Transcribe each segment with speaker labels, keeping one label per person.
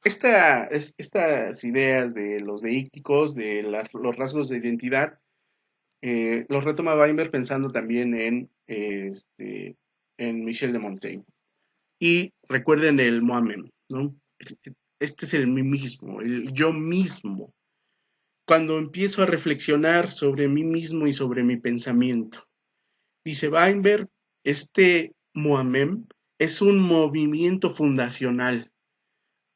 Speaker 1: Estas ideas de los deícticos, de los rasgos de identidad, los retoma Weinberg pensando también en Michel de Montaigne. Y recuerden el Moamem, ¿no? Este es el mí mismo, el yo mismo. Cuando empiezo a reflexionar sobre mí mismo y sobre mi pensamiento, dice Weinberg, este Moamem es un movimiento fundacional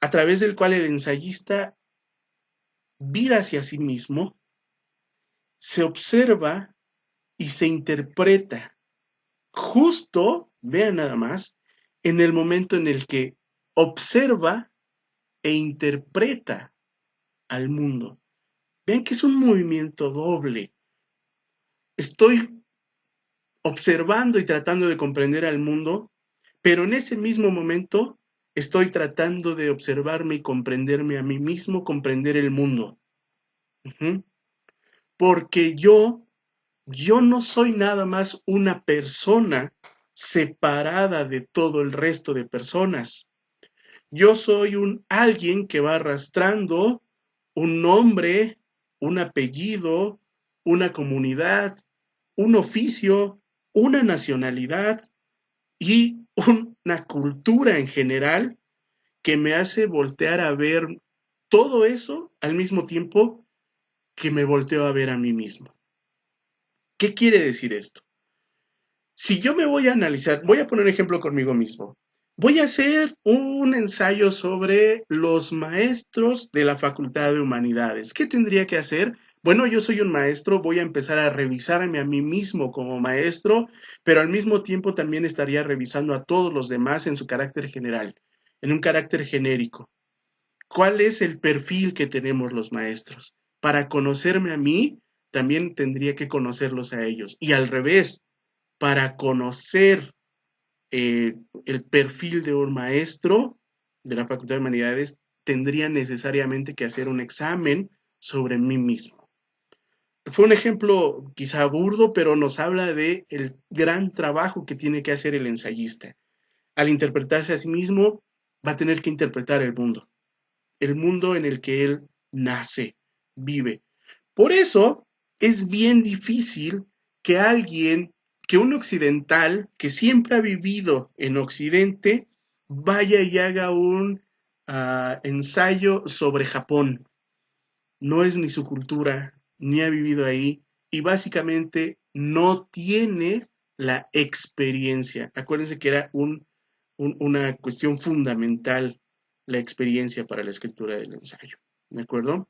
Speaker 1: a través del cual el ensayista vira hacia sí mismo, se observa y se interpreta justo, vean nada más, en el momento en el que observa e interpreta al mundo. Vean que es un movimiento doble. Estoy observando y tratando de comprender al mundo, pero en ese mismo momento estoy tratando de observarme y comprenderme a mí mismo, comprender el mundo. Uh-huh. Porque yo no soy nada más una persona separada de todo el resto de personas. Yo soy un alguien que va arrastrando un nombre, un apellido, una comunidad, un oficio, una nacionalidad y una cultura en general que me hace voltear a ver todo eso al mismo tiempo que me volteo a ver a mí mismo. ¿Qué quiere decir esto? Si yo me voy a analizar, voy a poner un ejemplo conmigo mismo. Voy a hacer un ensayo sobre los maestros de la Facultad de Humanidades. ¿Qué tendría que hacer? Bueno, yo soy un maestro, voy a empezar a revisarme a mí mismo como maestro, pero al mismo tiempo también estaría revisando a todos los demás en su carácter general, en un carácter genérico. ¿Cuál es el perfil que tenemos los maestros? Para conocerme a mí, también tendría que conocerlos a ellos. Y al revés, para conocer eh, el perfil de un maestro de la Facultad de Humanidades, tendría necesariamente que hacer un examen sobre mí mismo. Fue un ejemplo quizá burdo, pero nos habla de el gran trabajo que tiene que hacer el ensayista. Al interpretarse a sí mismo, va a tener que interpretar el mundo en el que él nace, vive. Por eso es bien difícil que alguien, que un occidental que siempre ha vivido en Occidente, vaya y haga un ensayo sobre Japón. No es ni su cultura, ni ha vivido ahí, y básicamente no tiene la experiencia. Acuérdense que era una cuestión fundamental la experiencia para la escritura del ensayo. ¿De acuerdo?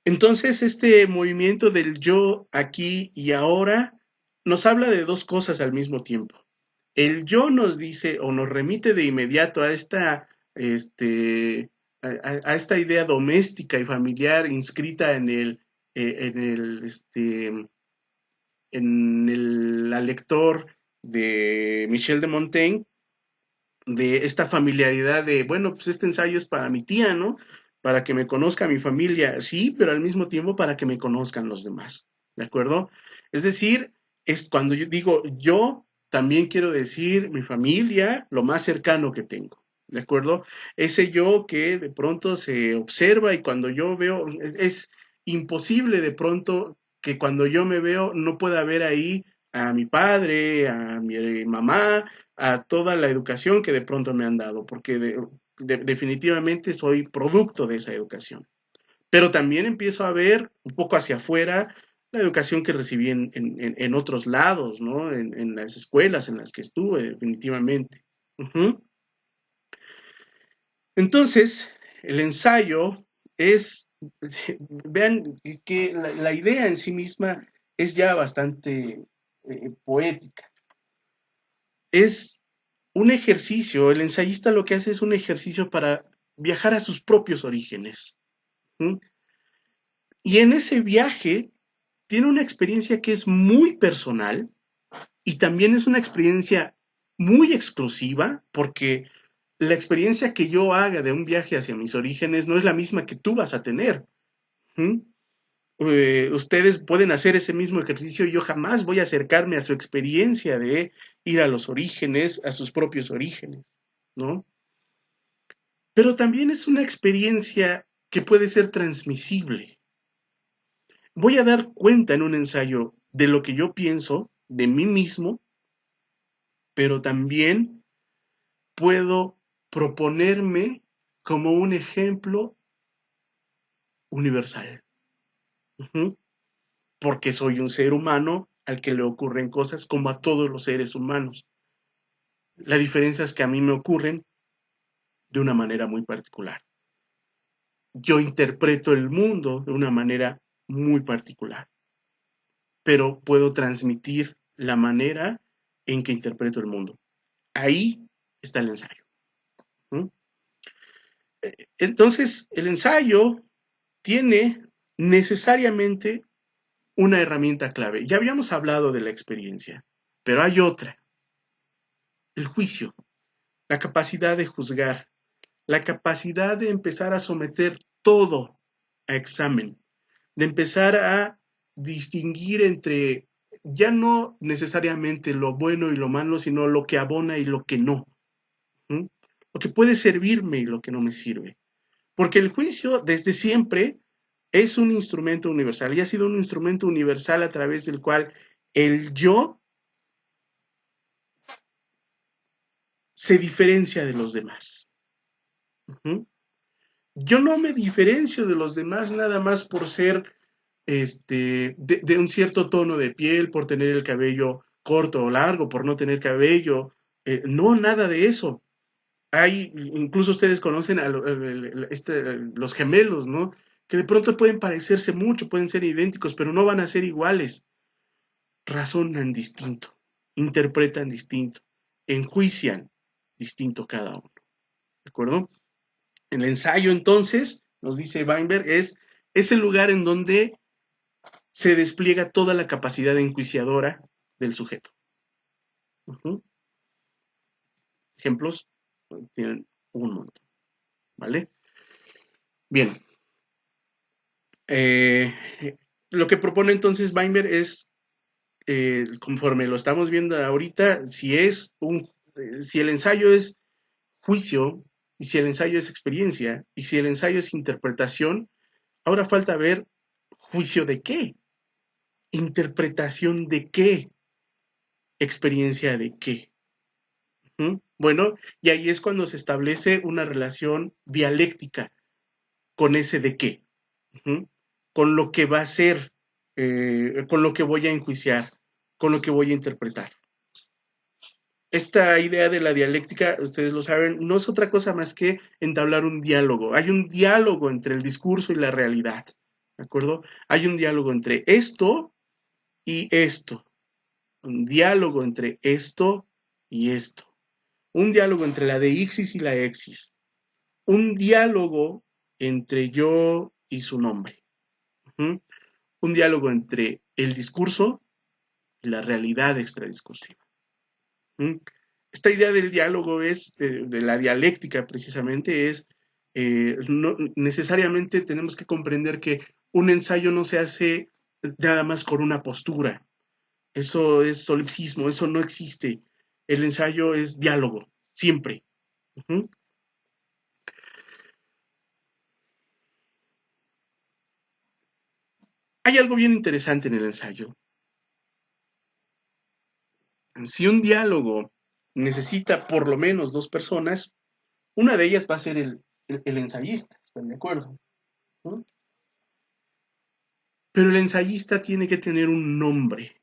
Speaker 1: Entonces, este movimiento del yo aquí y ahora nos habla de dos cosas al mismo tiempo. El yo nos dice o nos remite de inmediato a a esta idea doméstica y familiar inscrita en el lector de Michel de Montaigne, de esta familiaridad de, bueno, pues este ensayo es para mi tía, ¿no? Para que me conozca mi familia, sí, pero al mismo tiempo para que me conozcan los demás, ¿de acuerdo? Es decir, es cuando yo digo yo, también quiero decir mi familia, lo más cercano que tengo, ¿de acuerdo? Ese yo que de pronto se observa y cuando yo veo, es imposible de pronto que cuando yo me veo no pueda ver ahí a mi padre, a mi mamá, a toda la educación que de pronto me han dado, porque definitivamente soy producto de esa educación. Pero también empiezo a ver un poco hacia afuera la educación que recibí en otros lados, ¿no? En las escuelas en las que estuve, definitivamente. Uh-huh. Entonces, el ensayo es, vean que la idea en sí misma es ya bastante poética. Es un ejercicio, el ensayista lo que hace es un ejercicio para viajar a sus propios orígenes. ¿Sí? Y en ese viaje tiene una experiencia que es muy personal y también es una experiencia muy exclusiva porque la experiencia que yo haga de un viaje hacia mis orígenes no es la misma que tú vas a tener. ¿Sí? Ustedes pueden hacer ese mismo ejercicio, yo jamás voy a acercarme a su experiencia de ir a los orígenes, a sus propios orígenes, ¿no? pero también es una experiencia que puede ser transmisible. Voy a dar cuenta en un ensayo de lo que yo pienso de mí mismo, pero también puedo proponerme como un ejemplo universal. Ujú. Porque soy un ser humano al que le ocurren cosas como a todos los seres humanos. La diferencia es que a mí me ocurren de una manera muy particular. Yo interpreto el mundo de una manera muy particular, pero puedo transmitir la manera en que interpreto el mundo. Ahí está el ensayo. ¿Mm? Entonces, el ensayo tiene necesariamente una herramienta clave. Ya habíamos hablado de la experiencia, pero hay otra, el juicio, la capacidad de juzgar, la capacidad de empezar a someter todo a examen, de empezar a distinguir entre ya no necesariamente lo bueno y lo malo, sino lo que abona y lo que no, ¿sí? Lo que puede servirme y lo que no me sirve. Porque el juicio desde siempre es un instrumento universal y ha sido un instrumento universal a través del cual el yo se diferencia de los demás. ¿Sí? Yo no me diferencio de los demás nada más por ser de un cierto tono de piel, por tener el cabello corto o largo, por no tener cabello. No, nada de eso. Incluso ustedes conocen a los gemelos, ¿no? Que de pronto pueden parecerse mucho, pueden ser idénticos, pero no van a ser iguales. Razonan distinto, interpretan distinto, enjuician distinto cada uno. ¿De acuerdo? El ensayo, entonces, nos dice Weinberg, es el lugar en donde se despliega toda la capacidad enjuiciadora del sujeto. Uh-huh. Ejemplos tienen un montón, ¿vale? Bien. Eh, lo que propone entonces Weinberg es, conforme lo estamos viendo ahorita, si el ensayo es juicio, y si el ensayo es experiencia, y si el ensayo es interpretación, ahora falta ver juicio de qué, interpretación de qué, experiencia de qué. Bueno, y ahí es cuando se establece una relación dialéctica con ese de qué, ¿sí? Con lo que va a ser, con lo que voy a enjuiciar, con lo que voy a interpretar. Esta idea de la dialéctica, ustedes lo saben, no es otra cosa más que entablar un diálogo. Hay un diálogo entre el discurso y la realidad, ¿de acuerdo? Hay un diálogo entre esto y esto, un diálogo entre esto y esto, un diálogo entre la deixis y la exis, un diálogo entre yo y su nombre, ¿sí? Un diálogo entre el discurso y la realidad extradiscursiva. ¿Sí? Esta idea del diálogo de la dialéctica precisamente, no, necesariamente tenemos que comprender que un ensayo no se hace nada más con una postura. Eso es solipsismo, eso no existe. El ensayo es diálogo, siempre. Uh-huh. Hay algo bien interesante en el ensayo. Si un diálogo necesita por lo menos dos personas, una de ellas va a ser el ensayista, ¿están de acuerdo? ¿No? Pero el ensayista tiene que tener un nombre.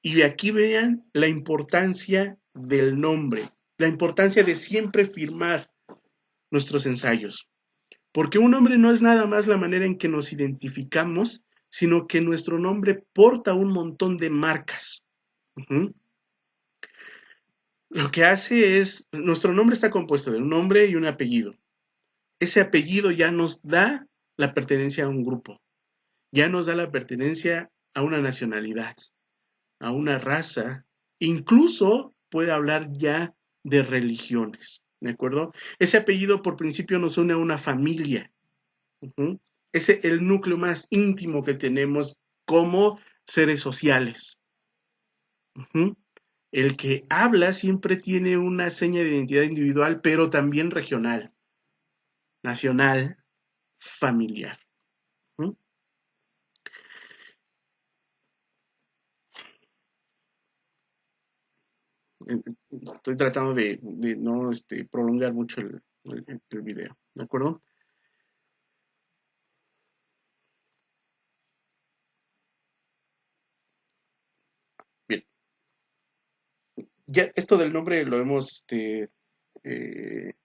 Speaker 1: Y aquí vean la importancia del nombre, la importancia de siempre firmar nuestros ensayos. Porque un nombre no es nada más la manera en que nos identificamos, sino que nuestro nombre porta un montón de marcas. Uh-huh. Lo que hace es, nuestro nombre está compuesto de un nombre y un apellido. Ese apellido ya nos da la pertenencia a un grupo, ya nos da la pertenencia a una nacionalidad, a una raza, incluso puede hablar ya de religiones, ¿de acuerdo? Ese apellido por principio nos une a una familia, uh-huh. Es el núcleo más íntimo que tenemos como seres sociales. Uh-huh. El que habla siempre tiene una seña de identidad individual, pero también regional. nacional, familiar. ¿Mm? Estoy tratando de no prolongar mucho el video, ¿de acuerdo? Bien, ya esto del nombre lo hemos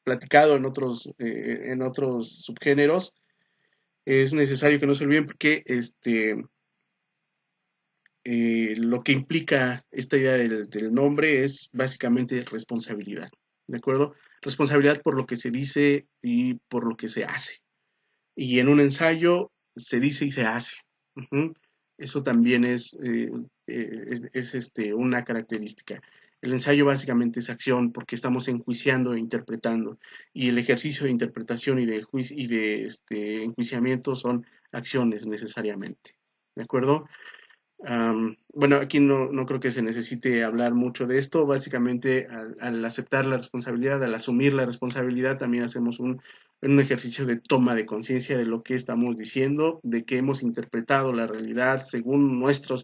Speaker 1: platicado en otros subgéneros. Es necesario que no se olviden porque lo que implica esta idea del nombre es básicamente responsabilidad, ¿de acuerdo? Responsabilidad por lo que se dice y por lo que se hace. Y en un ensayo se dice y se hace. Ujú. Eso también es una característica. El ensayo básicamente es acción porque estamos enjuiciando e interpretando. Y el ejercicio de interpretación y de enjuiciamiento son acciones necesariamente. ¿De acuerdo? Bueno, aquí no creo que se necesite hablar mucho de esto. Básicamente, al aceptar la responsabilidad, al asumir la responsabilidad, también hacemos un ejercicio de toma de conciencia de lo que estamos diciendo, de que hemos interpretado la realidad según nuestra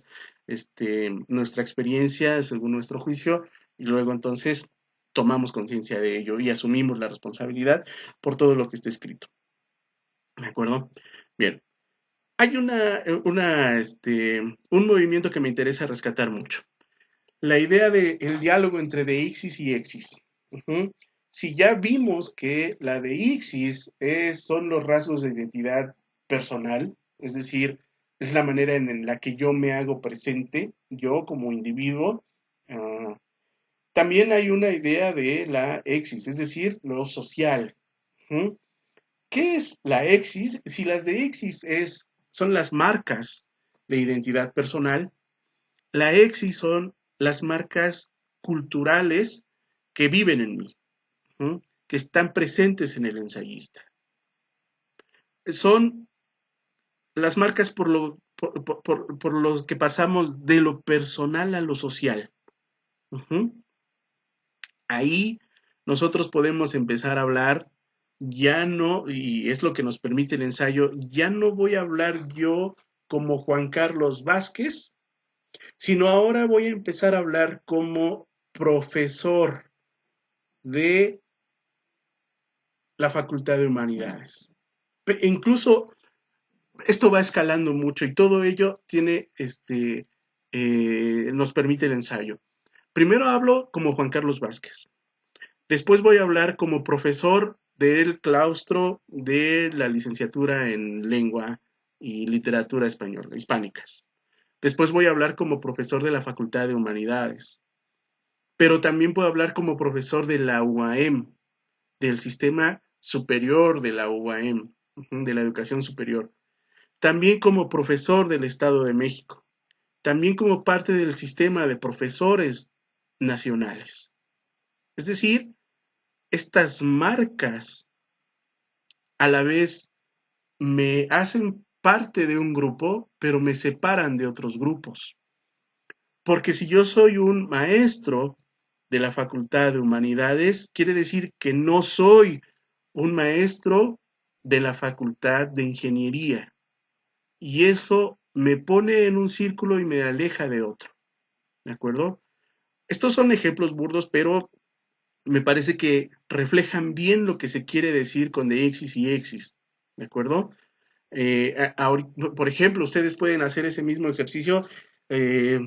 Speaker 1: experiencia, según nuestro juicio, y luego entonces tomamos conciencia de ello y asumimos la responsabilidad por todo lo que está escrito. ¿De acuerdo? Bien. Hay un movimiento que me interesa rescatar mucho. La idea del diálogo entre deixis y exis. Ujú. Si ya vimos que la deixis son los rasgos de identidad personal, es decir, es la manera en la que yo me hago presente, yo como individuo, también hay una idea de la exis, es decir, lo social. Ujú. ¿Qué es la exis? Si las de exis son las marcas de identidad personal, la exis son las marcas culturales que viven en mí, ¿no? Que están presentes en el ensayista. Son las marcas por los que pasamos de lo personal a lo social. Uh-huh. Ahí nosotros podemos empezar a hablar, ya no, y es lo que nos permite el ensayo, ya no voy a hablar yo como Juan Carlos Vázquez, sino ahora voy a empezar a hablar como profesor de la Facultad de Humanidades. Incluso esto va escalando mucho y todo ello nos permite el ensayo. Primero hablo como Juan Carlos Vázquez. Después voy a hablar como profesor del claustro de la licenciatura en lengua y literatura española, hispánicas. Después voy a hablar como profesor de la Facultad de Humanidades. Pero también puedo hablar como profesor de la UAM, del sistema superior de la UAM, de la educación superior. También como profesor del Estado de México. También como parte del sistema de profesores nacionales. Es decir, estas marcas a la vez me hacen parte de un grupo, pero me separan de otros grupos. Porque si yo soy un maestro de la Facultad de Humanidades, quiere decir que no soy un maestro de la Facultad de Ingeniería. Y eso me pone en un círculo y me aleja de otro. ¿De acuerdo? Estos son ejemplos burdos, pero me parece que reflejan bien lo que se quiere decir con de exis y exis. ¿De acuerdo? Por ejemplo, ustedes pueden hacer ese mismo ejercicio. eh,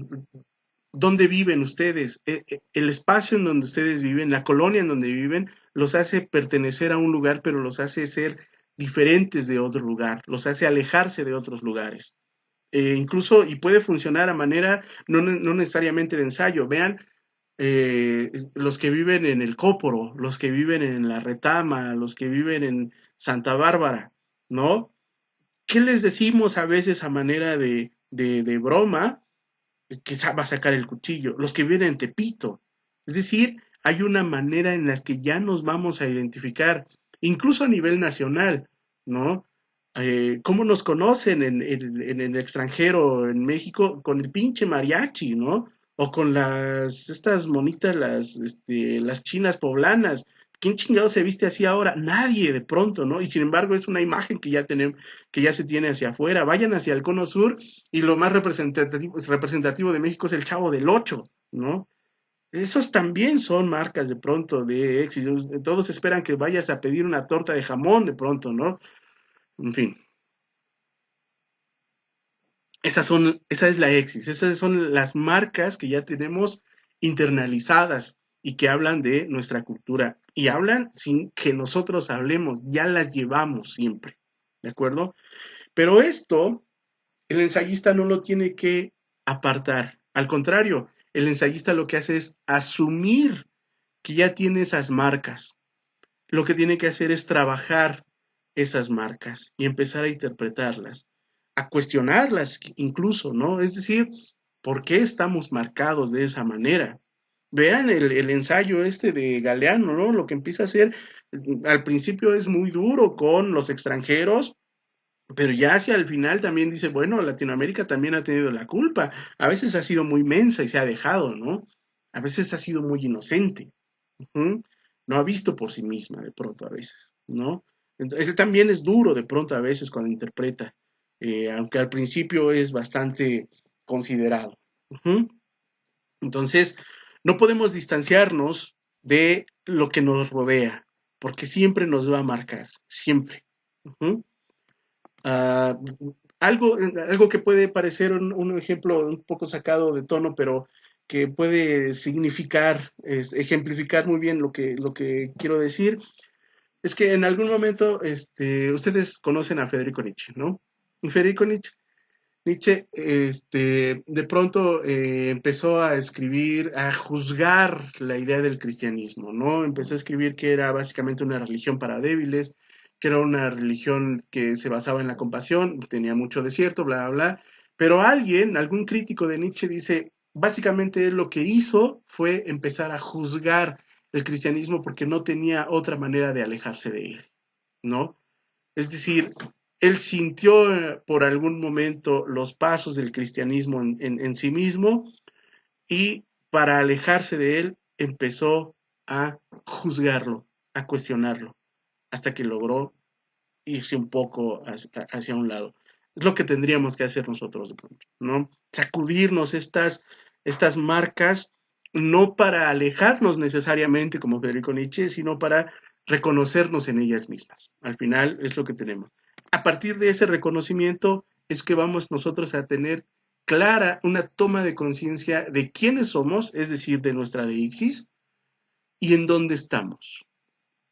Speaker 1: ¿Dónde viven ustedes? El espacio en donde ustedes viven, la colonia en donde viven, los hace pertenecer a un lugar, pero los hace ser diferentes de otro lugar, los hace alejarse de otros lugares. Incluso, y puede funcionar a manera, no necesariamente de ensayo. Vean, los que viven en el Cóporo, los que viven en la Retama, los que viven en Santa Bárbara, ¿no? ¿Qué les decimos a veces a manera de broma? Que va a sacar el cuchillo, los que viven en Tepito. Es decir, hay una manera en la que ya nos vamos a identificar, incluso a nivel nacional, ¿no? ¿Cómo nos conocen en el extranjero, en México, con el pinche mariachi, ¿no? O con estas monitas, las chinas poblanas, ¿quién chingado se viste así ahora? Nadie de pronto, ¿no? Y sin embargo es una imagen que ya tenemos, que ya se tiene hacia afuera. Vayan hacia el Cono Sur y lo más representativo de México es el Chavo del Ocho, ¿no? Esos también son marcas de pronto de éxito. Todos esperan que vayas a pedir una torta de jamón de pronto, ¿no? En fin, esa es la Exis, esas son las marcas que ya tenemos internalizadas y que hablan de nuestra cultura y hablan sin que nosotros hablemos, ya las llevamos siempre, ¿de acuerdo? Pero esto, el ensayista no lo tiene que apartar, al contrario, el ensayista lo que hace es asumir que ya tiene esas marcas, lo que tiene que hacer es trabajar esas marcas y empezar a interpretarlas, a cuestionarlas incluso, ¿no? Es decir, ¿por qué estamos marcados de esa manera? Vean el ensayo este de Galeano, ¿no? Lo que empieza a hacer al principio es muy duro con los extranjeros, pero ya hacia el final también dice, bueno, Latinoamérica también ha tenido la culpa. A veces ha sido muy mensa y se ha dejado, ¿no? A veces ha sido muy inocente. Ujú. No ha visto por sí misma de pronto a veces, ¿no? Entonces, él también es duro de pronto a veces cuando interpreta, aunque al principio es bastante considerado. Ujú. Entonces, no podemos distanciarnos de lo que nos rodea, porque siempre nos va a marcar, siempre. Ujú. Ah, algo que puede parecer un ejemplo un poco sacado de tono, pero que puede significar, ejemplificar muy bien lo que quiero decir, es que en algún momento ustedes conocen a Federico Nietzsche, ¿no? Y Federico Nietzsche de pronto empezó a escribir, a juzgar la idea del cristianismo, ¿no? Empezó a escribir que era básicamente una religión para débiles, que era una religión que se basaba en la compasión, tenía mucho desierto, bla, bla, bla. Pero alguien, algún crítico de Nietzsche dice, básicamente él lo que hizo fue empezar a juzgar el cristianismo porque no tenía otra manera de alejarse de él, ¿no? Es decir, él sintió por algún momento los pasos del cristianismo en sí mismo y para alejarse de él empezó a juzgarlo, a cuestionarlo, hasta que logró irse un poco hacia un lado. Es lo que tendríamos que hacer nosotros de pronto, ¿no? Sacudirnos estas marcas, no para alejarnos necesariamente como Federico Nietzsche, sino para reconocernos en ellas mismas. Al final es lo que tenemos. A partir de ese reconocimiento es que vamos nosotros a tener clara una toma de conciencia de quiénes somos, es decir, de nuestra deixis, y en dónde estamos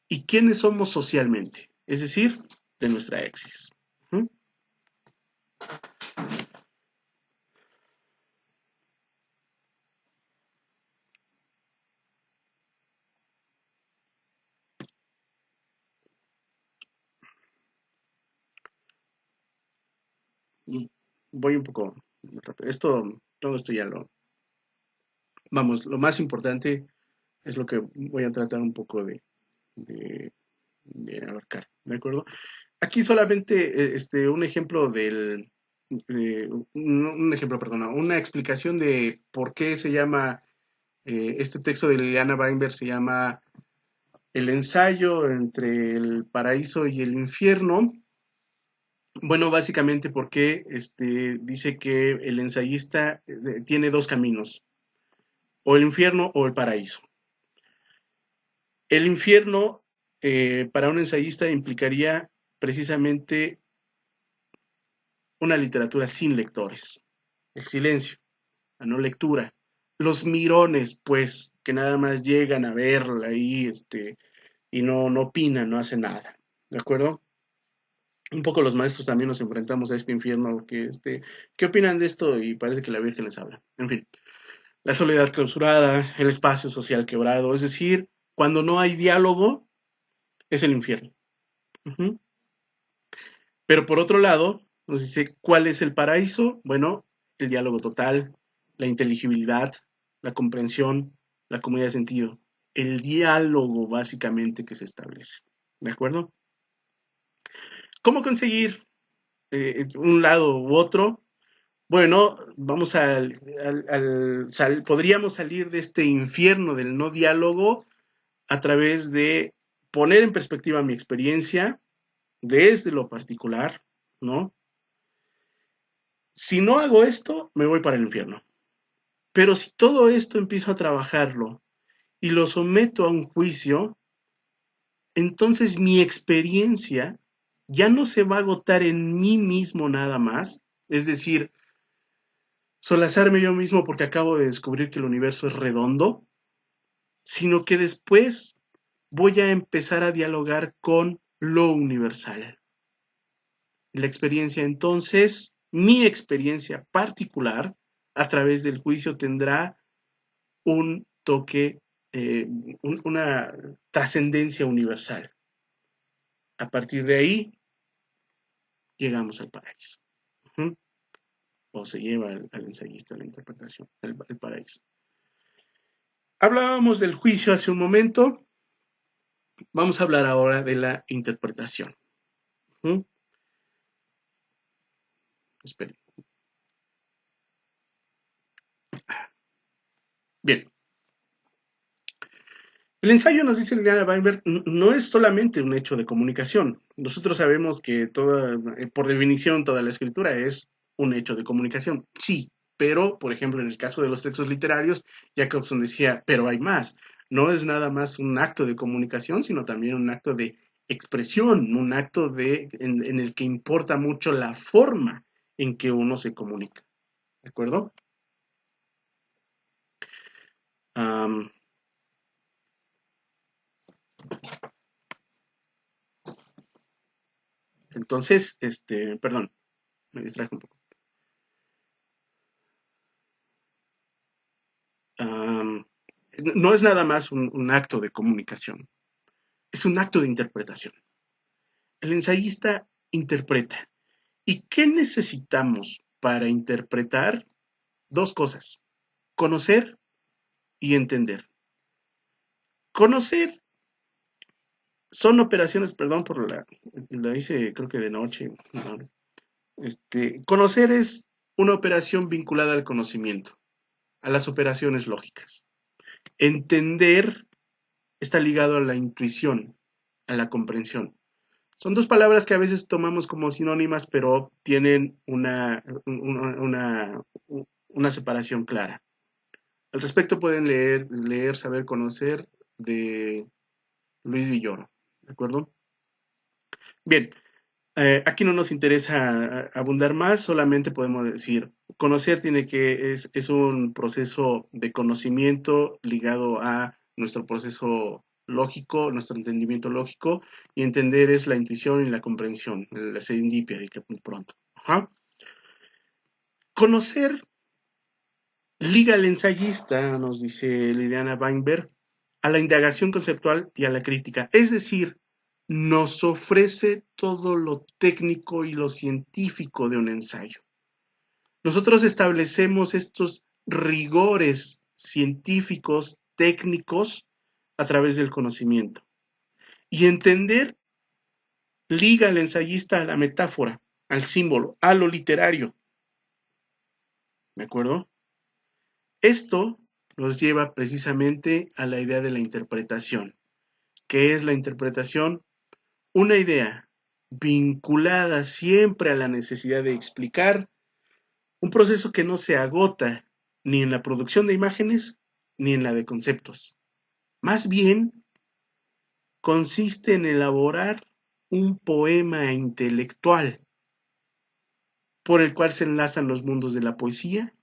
Speaker 1: y quiénes somos socialmente, es decir, de nuestra exis. ¿Mm? Voy un poco rápido. Todo esto ya vamos, lo más importante es lo que voy a tratar un poco de, de abarcar, ¿de acuerdo? Aquí solamente un ejemplo un ejemplo, perdón, una explicación de por qué se llama, este texto de Liliana Weinberg se llama El ensayo entre el paraíso y el infierno. Bueno, básicamente porque dice que el ensayista tiene dos caminos, o el infierno o el paraíso. El infierno para un ensayista implicaría precisamente una literatura sin lectores, el silencio, la no lectura, los mirones, pues, que nada más llegan a verla ahí, y no opinan, no hacen nada, ¿de acuerdo? Un poco los maestros también nos enfrentamos a este infierno, ¿qué opinan de esto? Y parece que la Virgen les habla. En fin, la soledad clausurada, el espacio social quebrado, es decir, cuando no hay diálogo, es el infierno. Uh-huh. Pero por otro lado, nos dice, ¿cuál es el paraíso? Bueno, el diálogo total, la inteligibilidad, la comprensión, la comunidad de sentido. El diálogo básicamente que se establece. ¿De acuerdo? ¿Cómo conseguir un lado u otro? Bueno, podríamos salir de este infierno del no diálogo a través de poner en perspectiva mi experiencia desde lo particular, ¿no? Si no hago esto, me voy para el infierno. Pero si todo esto empiezo a trabajarlo y lo someto a un juicio, entonces mi experiencia ya no se va a agotar en mí mismo nada más, es decir, solazarme yo mismo porque acabo de descubrir que el universo es redondo, sino que después voy a empezar a dialogar con lo universal. La experiencia entonces, mi experiencia particular, a través del juicio tendrá un toque, una trascendencia universal. A partir de ahí, llegamos al paraíso. Uh-huh. O se lleva al ensayista a la interpretación, el paraíso. Hablábamos del juicio hace un momento, vamos a hablar ahora de la interpretación. Uh-huh. Esperen. Bien. El ensayo, nos dice Liliana Weinberg, no es solamente un hecho de comunicación. Nosotros sabemos que por definición, toda la escritura es un hecho de comunicación. Sí, pero, por ejemplo, en el caso de los textos literarios, Jacobson decía, pero hay más. No es nada más un acto de comunicación, sino también un acto de expresión, un acto en el que importa mucho la forma en que uno se comunica. ¿De acuerdo? Um, entonces, perdón, me distraje un poco. Um, no es nada más un acto de comunicación, es un acto de interpretación. El ensayista interpreta. ¿Y qué necesitamos para interpretar? Dos cosas, conocer y entender. Conocer son operaciones, perdón por la hice creo que de noche. ¿No? Conocer es una operación vinculada al conocimiento, a las operaciones lógicas. Entender está ligado a la intuición, a la comprensión. Son dos palabras que a veces tomamos como sinónimas, pero tienen una separación clara. Al respecto pueden leer, saber, conocer de Luis Villoro. ¿De acuerdo? Bien, aquí no nos interesa abundar más, solamente podemos decir, conocer es un proceso de conocimiento ligado a nuestro proceso lógico, nuestro entendimiento lógico, y entender es la intuición y la comprensión, la serendipia, de que muy pronto. Ajá. Conocer liga al ensayista, nos dice Liliana Weinberg, a la indagación conceptual y a la crítica. Es decir, nos ofrece todo lo técnico y lo científico de un ensayo. Nosotros establecemos estos rigores científicos, técnicos, a través del conocimiento. Y entender liga al ensayista a la metáfora, al símbolo, a lo literario. ¿De acuerdo? Esto nos lleva precisamente a la idea de la interpretación. ¿Qué es la interpretación? Una idea vinculada siempre a la necesidad de explicar un proceso que no se agota ni en la producción de imágenes ni en la de conceptos. Más bien, consiste en elaborar un poema intelectual por el cual se enlazan los mundos de la poesía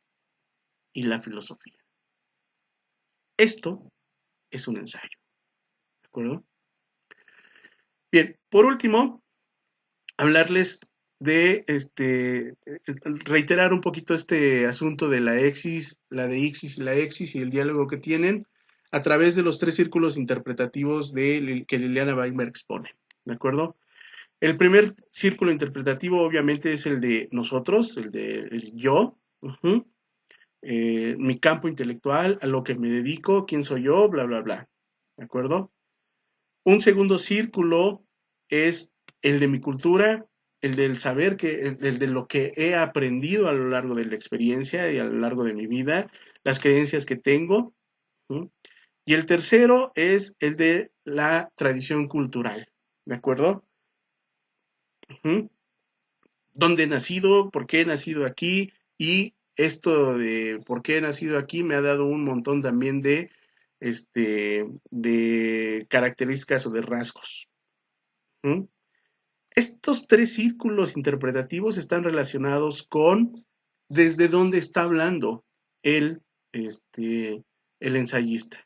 Speaker 1: y la filosofía. Esto es un ensayo. ¿De acuerdo? Bien, por último, hablarles de reiterar un poquito este asunto de la exis, la de ixis y la exis y el diálogo que tienen a través de los tres círculos interpretativos que Liliana Weinberg expone. ¿De acuerdo? El primer círculo interpretativo obviamente es el de nosotros, el de el yo, mi campo intelectual, a lo que me dedico, quién soy yo, bla, bla, bla. ¿De acuerdo? Un segundo círculo es el de mi cultura, el del saber, el de lo que he aprendido a lo largo de la experiencia y a lo largo de mi vida, las creencias que tengo. ¿Sí? Y el tercero es el de la tradición cultural, ¿de acuerdo? Ujú. ¿Dónde he nacido? ¿Por qué he nacido aquí? Y esto de por qué he nacido aquí me ha dado un montón también de características o de rasgos. ¿Mm? Estos tres círculos interpretativos están relacionados con desde dónde está hablando el, el ensayista.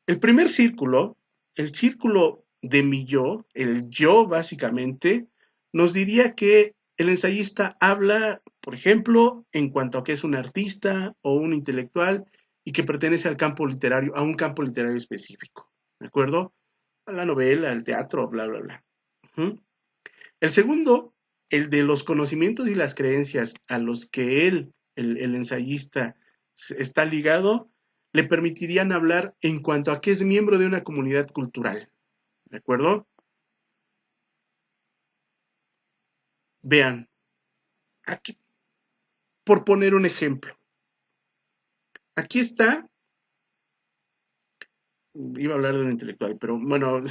Speaker 1: El primer círculo, el círculo de mi yo, el yo básicamente, nos diría que el ensayista habla, por ejemplo, en cuanto a que es un artista o un intelectual y que pertenece al campo literario, a un campo literario específico, ¿de acuerdo? A la novela, al teatro, bla, bla, bla. ¿Mm? El segundo, el de los conocimientos y las creencias a los que él, el ensayista, está ligado, le permitirían hablar en cuanto a que es miembro de una comunidad cultural. ¿De acuerdo? Vean, aquí, por poner un ejemplo, aquí está, iba a hablar de un intelectual, pero bueno,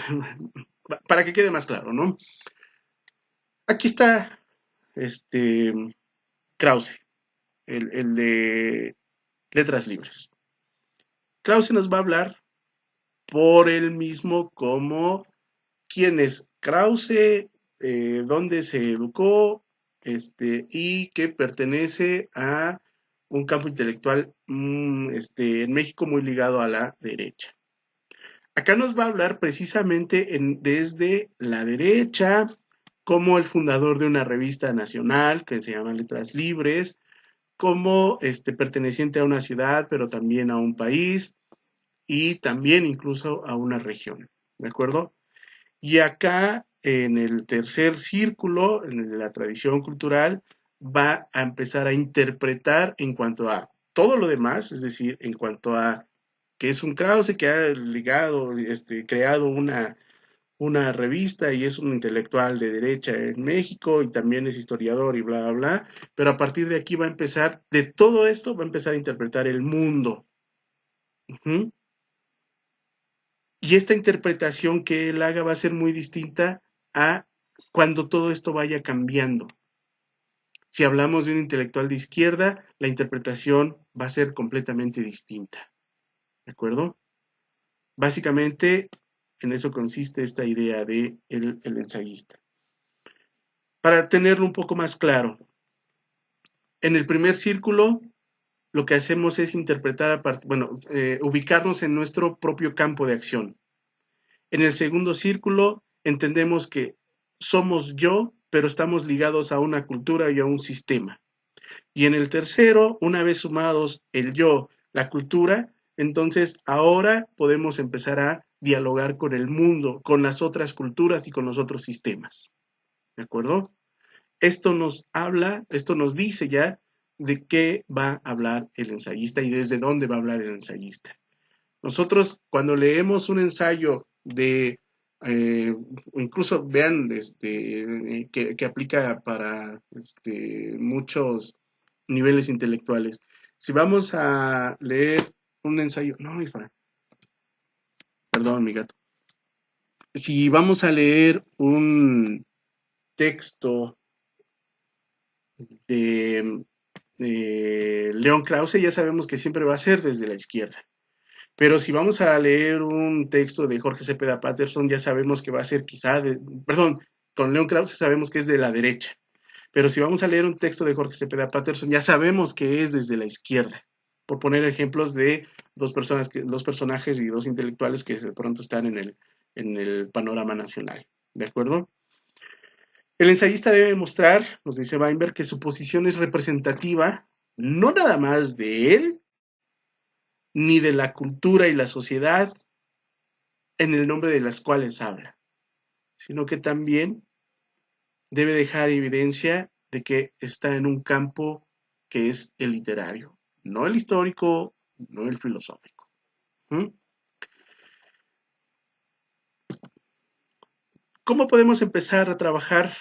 Speaker 1: para que quede más claro, ¿no? Aquí está este Krause, el de Letras Libres. Krause nos va a hablar por él mismo como quién es Krause, dónde se educó, y que pertenece a un campo intelectual en México muy ligado a la derecha. Acá nos va a hablar precisamente desde la derecha, como el fundador de una revista nacional que se llama Letras Libres, como perteneciente a una ciudad, pero también a un país y también incluso a una región. ¿De acuerdo? Y acá, en el tercer círculo, en la tradición cultural, va a empezar a interpretar en cuanto a todo lo demás, es decir, en cuanto a que es un Krause que ha ligado, creado una revista y es un intelectual de derecha en México y también es historiador y bla, bla, bla, pero a partir de aquí va a empezar, de todo esto va a empezar a interpretar el mundo. Ujú. Y esta interpretación que él haga va a ser muy distinta a cuando todo esto vaya cambiando. Si hablamos de un intelectual de izquierda, la interpretación va a ser completamente distinta. ¿De acuerdo? Básicamente, en eso consiste esta idea de el ensayista. Para tenerlo un poco más claro, en el primer círculo, lo que hacemos es interpretar, ubicarnos en nuestro propio campo de acción. En el segundo círculo entendemos que somos yo, pero estamos ligados a una cultura y a un sistema. Y en el tercero, una vez sumados el yo, la cultura, entonces ahora podemos empezar a dialogar con el mundo, con las otras culturas y con los otros sistemas. ¿De acuerdo? Esto nos dice ya de qué va a hablar el ensayista y desde dónde va a hablar el ensayista. Nosotros cuando leemos un ensayo incluso vean que aplica para muchos niveles intelectuales. Si vamos a leer un ensayo, no, hija, perdón, mi gato. Si vamos a leer un texto de León Krause, ya sabemos que siempre va a ser desde la izquierda. Pero si vamos a leer un texto de Jorge Cepeda Patterson, ya sabemos que va a ser perdón, con León Krause sabemos que es de la derecha. Pero si vamos a leer un texto de Jorge Cepeda Patterson, ya sabemos que es desde la izquierda. Por poner ejemplos de dos personajes y dos intelectuales que de pronto están en el panorama nacional. ¿De acuerdo? El ensayista debe mostrar, nos dice Weinberg, que su posición es representativa no nada más de él, ni de la cultura y la sociedad en el nombre de las cuales habla, sino que también debe dejar evidencia de que está en un campo que es el literario, no el histórico, no el filosófico. ¿Mm? ¿Cómo podemos empezar a trabajar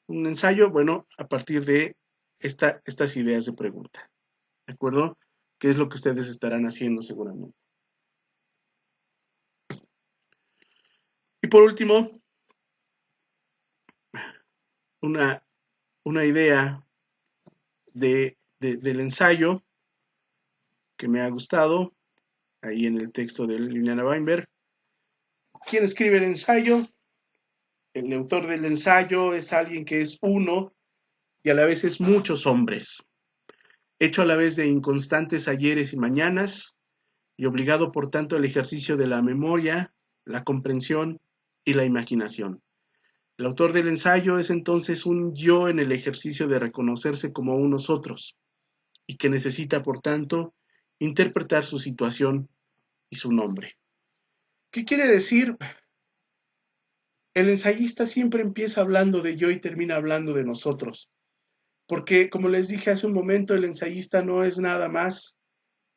Speaker 1: un ensayo? Bueno, a partir de estas ideas de pregunta, ¿de acuerdo? ¿Qué es lo que ustedes estarán haciendo seguramente? Y por último, una, una idea del ensayo que me ha gustado, ahí en el texto de Liliana Weinberg. ¿Quién escribe el ensayo? El autor del ensayo es alguien que es uno y a la vez es muchos hombres, hecho a la vez de inconstantes ayeres y mañanas, y obligado por tanto al ejercicio de la memoria, la comprensión y la imaginación. El autor del ensayo es entonces un yo en el ejercicio de reconocerse como unos otros, y que necesita, por tanto, interpretar su situación y su nombre. ¿Qué quiere decir? El ensayista siempre empieza hablando de yo y termina hablando de nosotros, porque como les dije hace un momento, el ensayista no es nada más,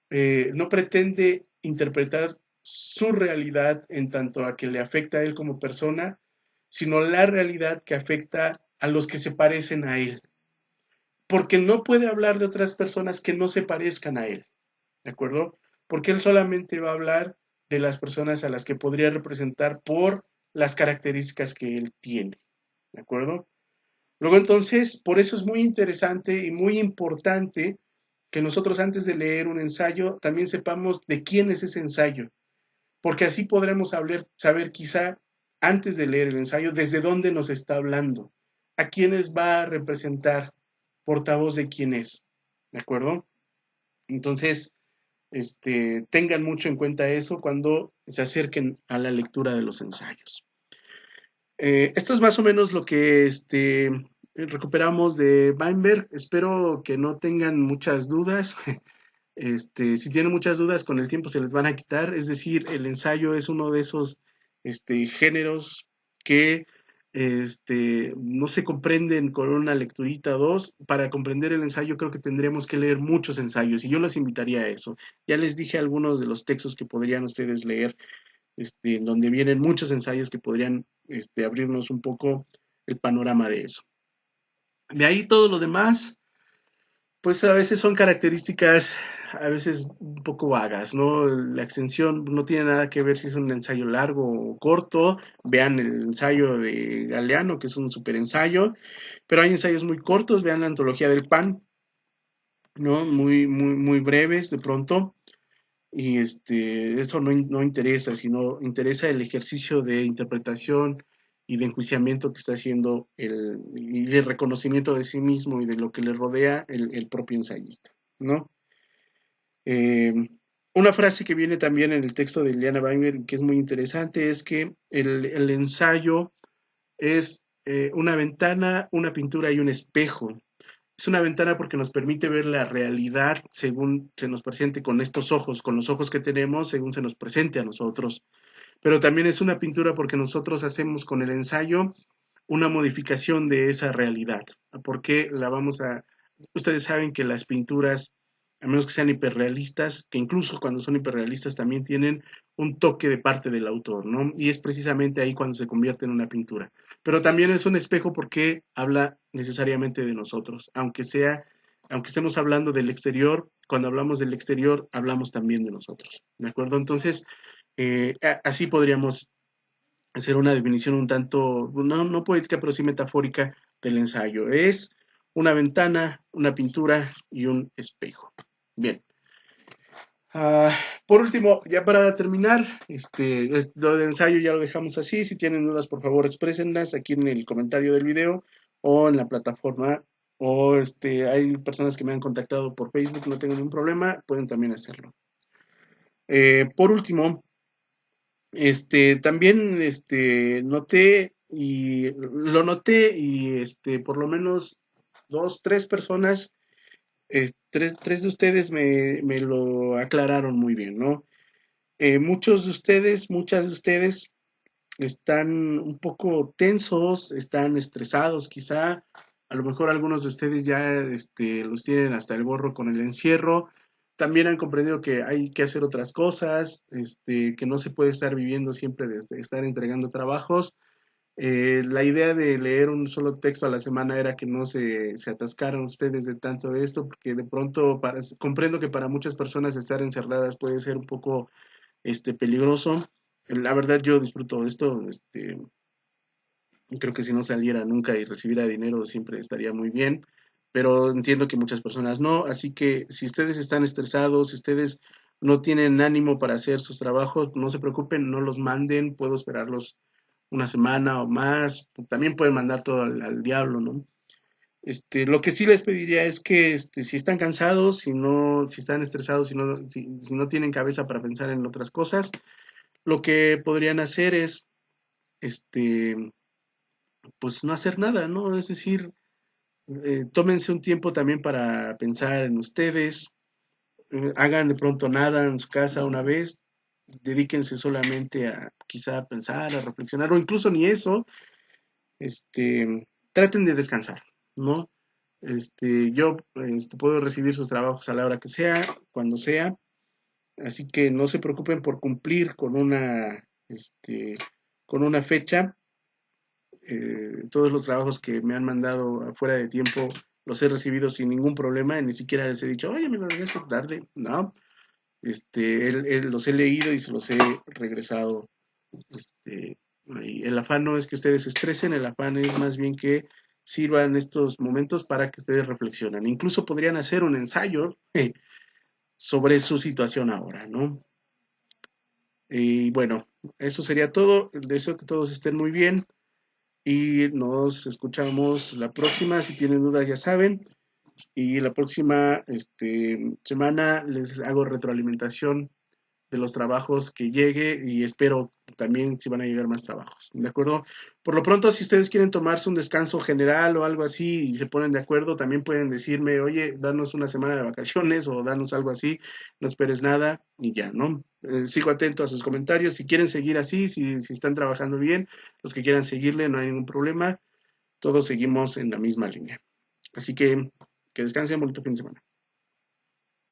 Speaker 1: no pretende interpretar su realidad en tanto a que le afecta a él como persona, sino la realidad que afecta a los que se parecen a él, porque no puede hablar de otras personas que no se parezcan a él, ¿de acuerdo? Porque él solamente va a hablar de las personas a las que podría representar por las características que él tiene, ¿de acuerdo? Luego entonces, por eso es muy interesante y muy importante que nosotros antes de leer un ensayo también sepamos de quién es ese ensayo, porque así podremos saber quizá antes de leer el ensayo desde dónde nos está hablando, a quiénes va a representar, portavoz de quién es, ¿de acuerdo? Entonces, tengan mucho en cuenta eso cuando se acerquen a la lectura de los ensayos. Esto es más o menos lo que recuperamos de Weinberg. Espero que no tengan muchas dudas. Si tienen muchas dudas, con el tiempo se les van a quitar. Es decir, el ensayo es uno de esos géneros que no se comprenden con una lecturita o dos. Para comprender el ensayo creo que tendremos que leer muchos ensayos y yo los invitaría a eso. Ya les dije algunos de los textos que podrían ustedes leer, en donde vienen muchos ensayos que podrían abrirnos un poco el panorama de eso. De ahí todo lo demás, pues a veces son características, a veces un poco vagas, ¿no? La extensión no tiene nada que ver si es un ensayo largo o corto. Vean el ensayo de Galeano, que es un super ensayo, pero hay ensayos muy cortos. Vean la antología del pan, ¿no? Muy breves de pronto. Y eso no interesa, sino interesa el ejercicio de interpretación y de enjuiciamiento que está haciendo y el reconocimiento de sí mismo y de lo que le rodea el propio ensayista, ¿no? Eh, una frase que viene también en el texto de Liliana Weinberg, que es muy interesante, es que el ensayo es una ventana, una pintura y un espejo. Es una ventana porque nos permite ver la realidad según se nos presente con estos ojos, con los ojos que tenemos, según se nos presente a nosotros. Pero también es una pintura porque nosotros hacemos con el ensayo una modificación de esa realidad. Porque la vamos a... Ustedes saben que las pinturas, a menos que sean hiperrealistas, que incluso cuando son hiperrealistas también tienen un toque de parte del autor, ¿no? Y es precisamente ahí cuando se convierte en una pintura. Pero también es un espejo porque habla necesariamente de nosotros, aunque estemos hablando del exterior, cuando hablamos del exterior, hablamos también de nosotros, ¿de acuerdo? Entonces, así podríamos hacer una definición un tanto, no poética, pero sí metafórica del ensayo. Es una ventana, una pintura y un espejo. Bien. Por último, ya para terminar, lo del ensayo ya lo dejamos así. Si tienen dudas, por favor, exprésenlas aquí en el comentario del video o en la plataforma. O hay personas que me han contactado por Facebook, no tengo ningún problema, pueden también hacerlo. Por último, también noté y por lo menos dos, tres personas, tres de ustedes me lo aclararon muy bien, ¿no? Muchas de ustedes están un poco tensos, están estresados quizá, a lo mejor algunos de ustedes ya los tienen hasta el gorro con el encierro, también han comprendido que hay que hacer otras cosas, que no se puede estar viviendo siempre de estar entregando trabajos. La idea de leer un solo texto a la semana era que no se atascaran ustedes de tanto de esto, porque de pronto comprendo que para muchas personas estar encerradas puede ser un poco peligroso. La verdad yo disfruto esto, creo que si no saliera nunca y recibiera dinero siempre estaría muy bien, pero entiendo que muchas personas no, así que si ustedes están estresados, si ustedes no tienen ánimo para hacer sus trabajos, no se preocupen, no los manden, puedo esperarlos una semana o más, también pueden mandar todo al diablo, ¿no? Lo que sí les pediría es que si están cansados, si están estresados, si no tienen cabeza para pensar en otras cosas, lo que podrían hacer es este, pues no hacer nada, ¿no? Es decir, tómense un tiempo también para pensar en ustedes, hagan de pronto nada en su casa una vez, dedíquense solamente a quizá pensar, a reflexionar, o incluso ni eso, traten de descansar, ¿no? Yo puedo recibir sus trabajos a la hora que sea, cuando sea, así que no se preocupen por cumplir con una fecha. Todos los trabajos que me han mandado fuera de tiempo los he recibido sin ningún problema, y ni siquiera les he dicho, oye, me lo regresas tarde, no, los he leído y se los he regresado. Y el afán no es que ustedes se estresen, el afán es más bien que sirvan estos momentos para que ustedes reflexionen. Incluso podrían hacer un ensayo sobre su situación ahora, ¿no? Y bueno, eso sería todo. Deseo que todos estén muy bien y nos escuchamos la próxima. Si tienen dudas ya saben. Y la próxima semana les hago retroalimentación de los trabajos que llegue y espero también si van a llegar más trabajos, ¿de acuerdo? Por lo pronto, si ustedes quieren tomarse un descanso general o algo así y se ponen de acuerdo, también pueden decirme, oye, danos una semana de vacaciones o danos algo así, no esperes nada y ya, ¿no? Sigo atento a sus comentarios, si quieren seguir así, si están trabajando bien, los que quieran seguirle, no hay ningún problema, todos seguimos en la misma línea. Así que descansen, bonito fin de semana.